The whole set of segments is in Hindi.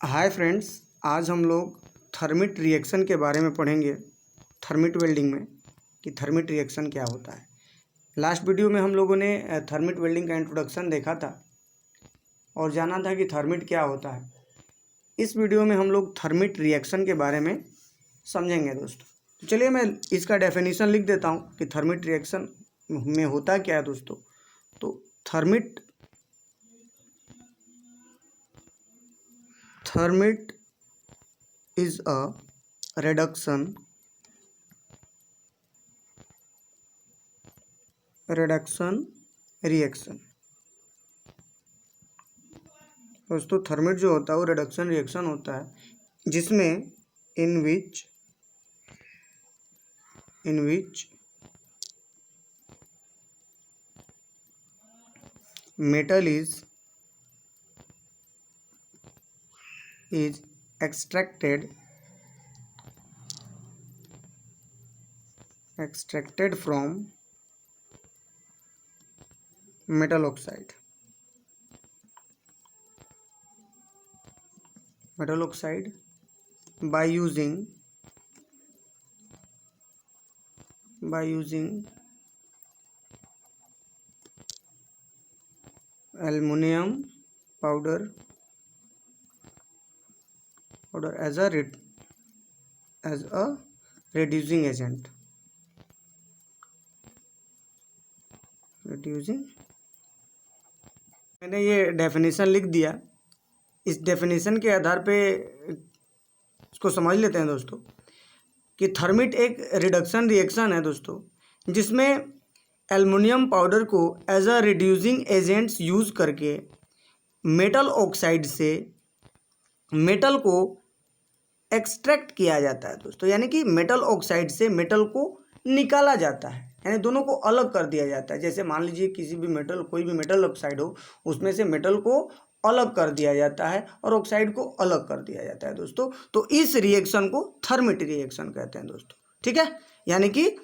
हाय फ्रेंड्स, आज हम लोग थर्मिट रिएक्शन के बारे में पढ़ेंगे। थर्मिट वेल्डिंग में कि थर्मिट रिएक्शन क्या होता है। लास्ट वीडियो में हम लोगों ने थर्मिट वेल्डिंग का इंट्रोडक्शन देखा था और जाना था कि थर्मिट क्या होता है। इस वीडियो में हम लोग थर्मिट रिएक्शन के बारे में समझेंगे दोस्तों। तो चलिए मैं इसका डेफिनेशन लिख देता हूँ कि थर्मिट रिएक्शन में होता क्या है दोस्तों। तो thermite is a reduction reaction. दोस्तों थर्मिट जो होता है वो रिडक्शन रिएक्शन होता है जिसमें in which metal is extracted from metal oxide by using aluminum powder as a reducing agent। मैंने ये डेफिनेशन लिख दिया। इस डेफिनेशन के आधार पे इसको समझ लेते हैं दोस्तों कि थर्मिट एक रिडक्शन रिएक्शन है दोस्तों, जिसमें एल्युमिनियम पाउडर को as a reducing agents use करके मेटल ऑक्साइड से मेटल को एक्सट्रैक्ट किया जाता है दोस्तों। यानी कि मेटल ऑक्साइड से मेटल को निकाला जाता है, यानी दोनों को अलग कर दिया जाता है। जैसे मान लीजिए किसी भी मेटल, कोई भी मेटल ऑक्साइड हो, उसमें से मेटल को अलग कर दिया जाता है और ऑक्साइड को अलग कर दिया जाता है दोस्तों। तो इस रिएक्शन को थर्मिट रिएक्शन कहते हैं दोस्तों। ठीक है, यानी कि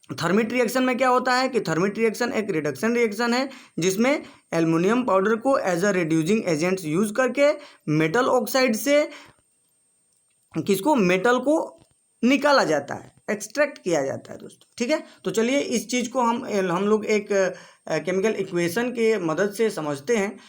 थर्मिट रिएक्शन में क्या होता है कि थर्मिट रिएक्शन एक रिडक्शन रिएक्शन है जिसमें एल्युमिनियम पाउडर को as a reducing agents use करके मेटल ऑक्साइड से मेटल को निकाला जाता है, एक्सट्रैक्ट किया जाता है दोस्तों। ठीक है, तो चलिए इस चीज़ को हम लोग एक केमिकल इक्वेशन के मदद से समझते हैं,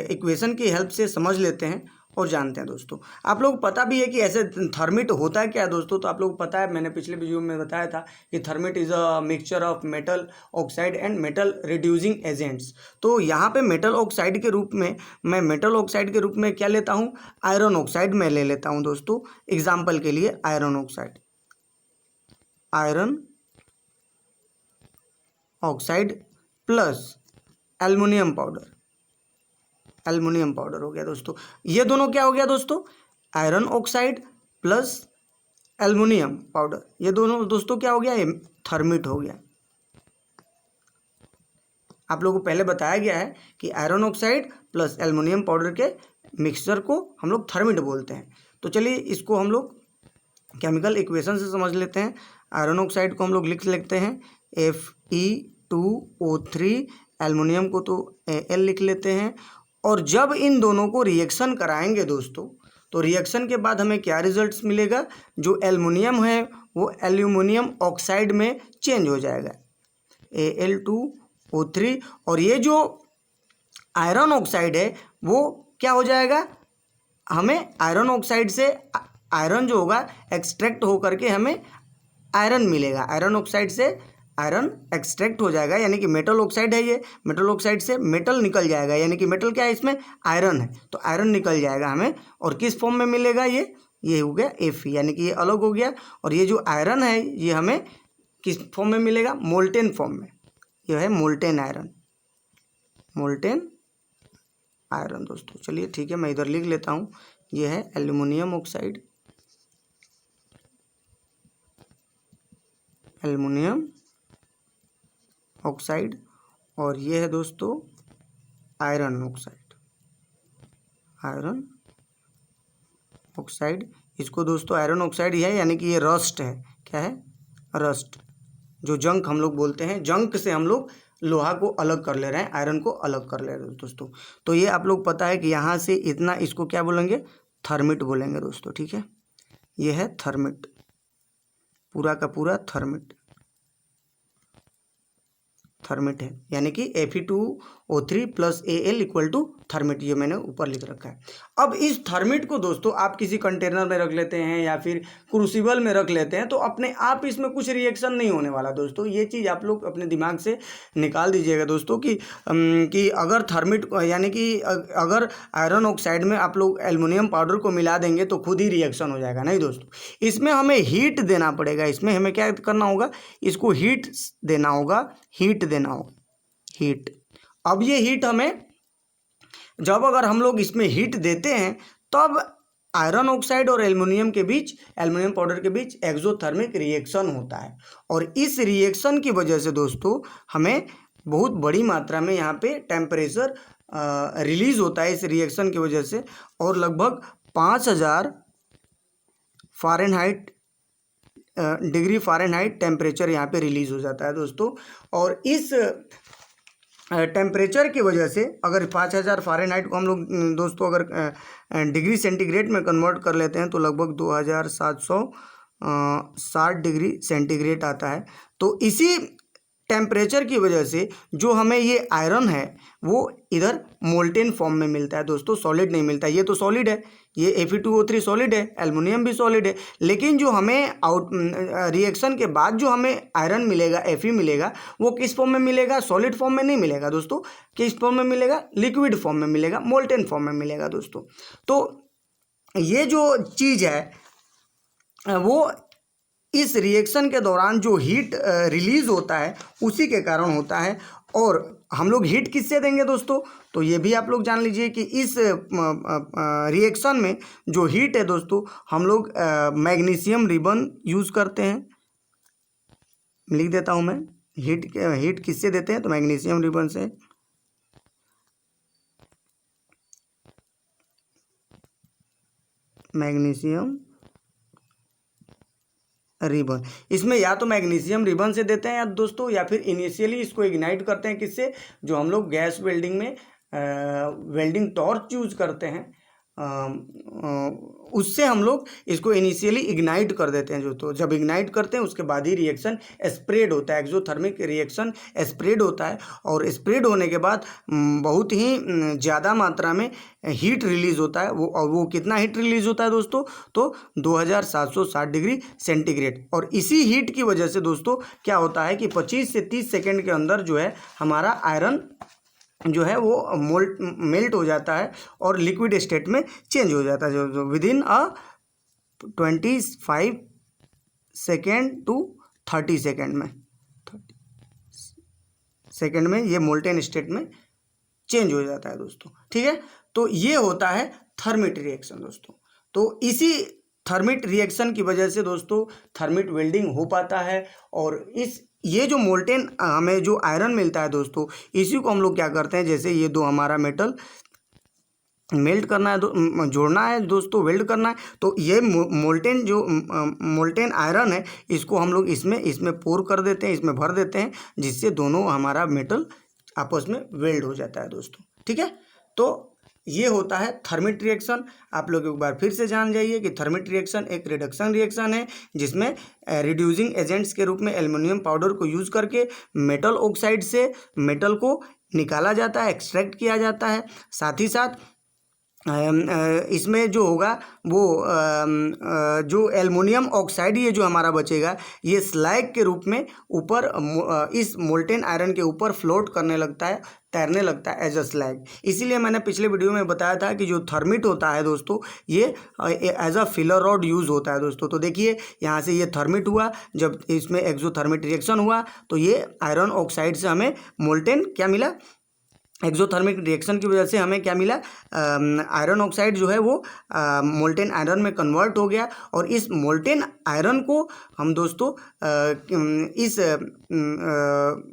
इक्वेशन की हेल्प से समझ लेते हैं और जानते हैं दोस्तों। आप लोग पता भी है कि ऐसे थर्मिट होता है क्या है दोस्तों। तो आप लोग पता है, मैंने पिछले वीडियो में बताया था कि thermite is a mixture of metal oxide and metal reducing agents. तो यहाँ पे मेटल ऑक्साइड के रूप में मैं क्या लेता हूँ, आयरन ऑक्साइड में ले लेता हूँ दोस्तों। एग्जाम्पल के लिए iron oxide plus aluminium powder हो गया दोस्तों। ये दोनों क्या हो गया दोस्तों, iron oxide plus aluminium powder, ये दोनों दोस्तों क्या हो गया, ये थर्मिट हो गया। आप लोगों को पहले बताया गया है कि iron oxide plus aluminium powder के मिक्सचर को हम लोग थर्मिट बोलते हैं। तो चलिए इसको हम लोग केमिकल इक्वेशन से समझ लेते हैं। आयरन ऑक्साइड को हम लोग लिख लेते हैं Fe2O3, एल्युमिनियम को तो Al लिख लेते हैं। और जब इन दोनों को रिएक्शन कराएंगे दोस्तों, तो रिएक्शन के बाद हमें क्या रिजल्ट्स मिलेगा, जो एल्युमिनियम है वो एल्युमिनियम ऑक्साइड में चेंज हो जाएगा, Al2O3। और ये जो आयरन ऑक्साइड है वो क्या हो जाएगा, हमें आयरन ऑक्साइड से आयरन जो होगा एक्सट्रैक्ट हो करके हमें आयरन मिलेगा। आयरन ऑक्साइड से आयरन एक्सट्रैक्ट हो जाएगा, यानी कि मेटल ऑक्साइड है ये, मेटल ऑक्साइड से मेटल निकल जाएगा, यानी कि मेटल क्या है, इसमें आयरन है, तो आयरन निकल जाएगा हमें। और किस फॉर्म में मिलेगा, ये हो गया Fe, यानी कि ये अलग हो गया। और ये जो आयरन है ये हमें किस फॉर्म में मिलेगा, मोल्टेन फॉर्म में। यह है मोल्टेन आयरन दोस्तों। चलिए ठीक है, मैं इधर लिख लेता हूँ। ये है एल्युमिनियम ऑक्साइड और ये है दोस्तों आयरन ऑक्साइड। इसको दोस्तों आयरन ऑक्साइड ही है, यानी कि ये रस्ट है। क्या है, रस्ट, जो जंक हम लोग बोलते हैं, जंक से हम लोग लोहा को अलग कर ले रहे हैं, आयरन को अलग कर ले रहे हैं दोस्तों। तो ये आप लोग पता है कि यहाँ से इतना, इसको क्या बोलेंगे, थर्मिट बोलेंगे दोस्तों, ठीक है। ये है थर्मिट, पूरा का पूरा थर्मिट है, यानी कि Fe2O3 plus Al equal to thermite, ये मैंने ऊपर लिख रखा है। अब इस थर्मिट को दोस्तों आप किसी कंटेनर में रख लेते हैं या फिर क्रूसिबल में रख लेते हैं तो अपने आप इसमें कुछ रिएक्शन नहीं होने वाला दोस्तों। ये चीज़ आप लोग अपने दिमाग से निकाल दीजिएगा दोस्तों कि अगर थर्मिट यानी कि अगर आयरन ऑक्साइड में आप लोग एल्युमिनियम पाउडर को मिला देंगे तो खुद ही रिएक्शन हो जाएगा, नहीं दोस्तों। इसमें हमें हीट देना पड़ेगा, इसमें हमें क्या करना होगा, इसको हीट देना होगा, हीट। अब ये हीट हमें जब अगर हम लोग इसमें हीट देते हैं तब आयरन ऑक्साइड और एल्युमिनियम पाउडर के बीच एक्सोथर्मिक रिएक्शन होता है, और इस रिएक्शन की वजह से दोस्तों हमें बहुत बड़ी मात्रा में यहाँ पे टेम्परेचर रिलीज होता है इस रिएक्शन की वजह से, और लगभग 5000 डिग्री फ़ारेनहाइट टेम्परेचर यहाँ पे रिलीज हो जाता है दोस्तों। और इस टेम्परेचर की वजह से अगर 5000 फ़ारेनहाइट को हम लोग दोस्तों अगर डिग्री सेंटीग्रेड में कन्वर्ट कर लेते हैं तो लगभग 2760 डिग्री सेंटीग्रेड आता है। तो इसी टेम्परेचर की वजह से जो हमें ये आयरन है वो इधर मोल्टेन फॉर्म में मिलता है दोस्तों, सॉलिड नहीं मिलता। ये तो सॉलिड है, ये Fe2O3 सॉलिड है, एल्युमिनियम भी सॉलिड है, लेकिन जो हमें रिएक्शन के बाद जो हमें आयरन मिलेगा, Fe मिलेगा, वो किस फॉर्म में मिलेगा, सॉलिड फॉर्म में नहीं मिलेगा दोस्तों। किस फॉर्म में मिलेगा, लिक्विड फॉर्म में मिलेगा, मोल्टेन फॉर्म में मिलेगा दोस्तों। तो ये जो चीज़ है वो इस रिएक्शन के दौरान जो हीट रिलीज होता है उसी के कारण होता है। और हम लोग हीट किससे देंगे दोस्तों, तो ये भी आप लोग जान लीजिए कि इस रिएक्शन में जो हीट है दोस्तों हम लोग मैग्नीशियम रिबन यूज़ करते हैं। लिख देता हूँ मैं, हीट किससे देते हैं तो मैग्नीशियम रिबन से। मैग्नीशियम रिबन, इसमें या तो मैग्नीशियम रिबन से देते हैं या दोस्तों, या फिर इनिशियली इसको इग्नाइट करते हैं किससे, जो हम लोग गैस वेल्डिंग में वेल्डिंग टॉर्च यूज़ करते हैं उससे हम लोग इसको इनिशियली इग्नाइट कर देते हैं। जो तो जब इग्नाइट करते हैं उसके बाद ही रिएक्शन स्प्रेड होता है, एक्सोथर्मिक रिएक्शन स्प्रेड होता है, और स्प्रेड होने के बाद बहुत ही ज़्यादा मात्रा में हीट रिलीज़ होता है। वो कितना हीट रिलीज़ होता है दोस्तों, तो 2760 डिग्री सेंटीग्रेड। और इसी हीट की वजह से दोस्तों क्या होता है कि 25 से 30 सेकेंड के अंदर जो है हमारा आयरन जो है वो मेल्ट हो जाता है और लिक्विड स्टेट में चेंज हो जाता है, जो विदिन 25 सेकेंड टू 30 सेकेंड में ये मोल्टेन स्टेट में चेंज हो जाता है दोस्तों, ठीक है। तो ये होता है थर्मिट रिएक्शन दोस्तों। तो इसी थर्मिट रिएक्शन की वजह से दोस्तों थर्मिट वेल्डिंग हो पाता है, और ये जो मोल्टेन हमें जो आयरन मिलता है दोस्तों, इसी को हम लोग क्या करते हैं, जैसे ये दो हमारा मेटल मेल्ट करना है, जोड़ना है दोस्तों, वेल्ड करना है, तो ये मोल्टेन आयरन है, इसको हम लोग इसमें पोर कर देते हैं, इसमें भर देते हैं, जिससे दोनों हमारा मेटल आपस में वेल्ड हो जाता है दोस्तों, ठीक है। तो ये होता है थर्मिट रिएक्शन। आप लोग एक बार फिर से जान जाइए कि थर्मिट रिएक्शन एक रिडक्शन रिएक्शन है, जिसमें रिड्यूसिंग एजेंट्स के रूप में एल्युमिनियम पाउडर को यूज़ करके मेटल ऑक्साइड से मेटल को निकाला जाता है, एक्सट्रैक्ट किया जाता है। साथ ही साथ इसमें जो होगा वो जो एल्युमिनियम ऑक्साइड ये जो हमारा बचेगा, ये स्लैग के रूप में ऊपर इस मोल्टेन आयरन के ऊपर फ्लोट करने लगता है, तैरने लगता है एज अ स्लैग। इसीलिए मैंने पिछले वीडियो में बताया था कि जो थर्मिट होता है दोस्तों ये as a filler rod use होता है दोस्तों। तो देखिए यहाँ से ये थर्मिट हुआ, जब इसमें एक्सोथर्मिक रिएक्शन हुआ तो ये आयरन ऑक्साइड से हमें मोल्टेन क्या मिला, एक्सोथर्मिक रिएक्शन की वजह से हमें क्या मिला, आयरन ऑक्साइड जो है वो मोल्टेन आयरन में कन्वर्ट हो गया, और इस मोल्टेन आयरन को हम दोस्तों इस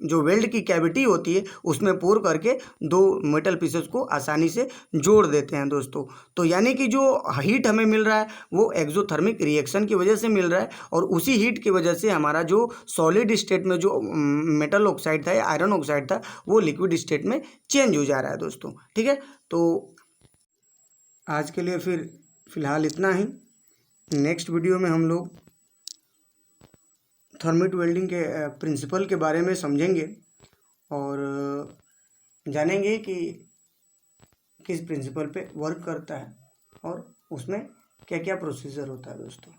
जो वेल्ड की कैविटी होती है उसमें पोर करके दो मेटल पीसेस को आसानी से जोड़ देते हैं दोस्तों। तो यानी कि जो हीट हमें मिल रहा है वो एक्सोथर्मिक रिएक्शन की वजह से मिल रहा है, और उसी हीट की वजह से हमारा जो सॉलिड स्टेट में जो मेटल ऑक्साइड था या आयरन ऑक्साइड था वो लिक्विड स्टेट में चेंज हो जा रहा है दोस्तों। ठीक है, तो आज के लिए फिलहाल इतना ही। नेक्स्ट वीडियो में हम लोग थर्मिट वेल्डिंग के प्रिंसिपल के बारे में समझेंगे और जानेंगे कि किस प्रिंसिपल पे वर्क करता है और उसमें क्या क्या प्रोसीजर होता है दोस्तों।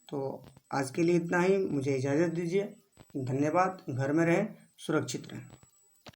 तो आज के लिए इतना ही, मुझे इजाज़त दीजिए। धन्यवाद। घर में रहें, सुरक्षित रहें।